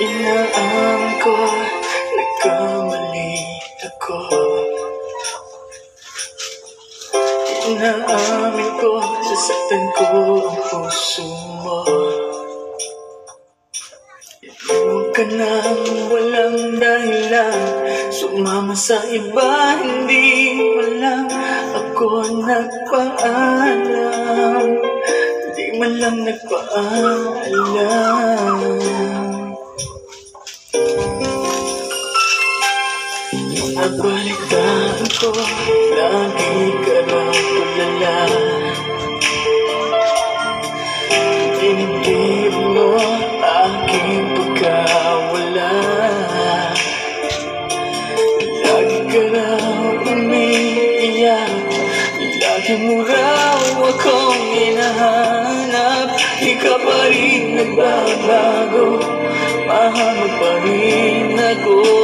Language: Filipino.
Inaamin ko, nagkamali ako. Inaamin ko, sasaktan ko ang puso mo. Huwag ka nang walang dahilan, sumama sa iba, hindi mo lang ako nagpaalam. Hindi man lang nagpaalam. Nabalitaan ko, lagi ka raw tulala. Dinigib mo aking pagkawala. Lagi ka raw umiiyak, lagi mo raw akong hinahanap. Di ka pa rin nagbabago, mahal mo pa rin ako.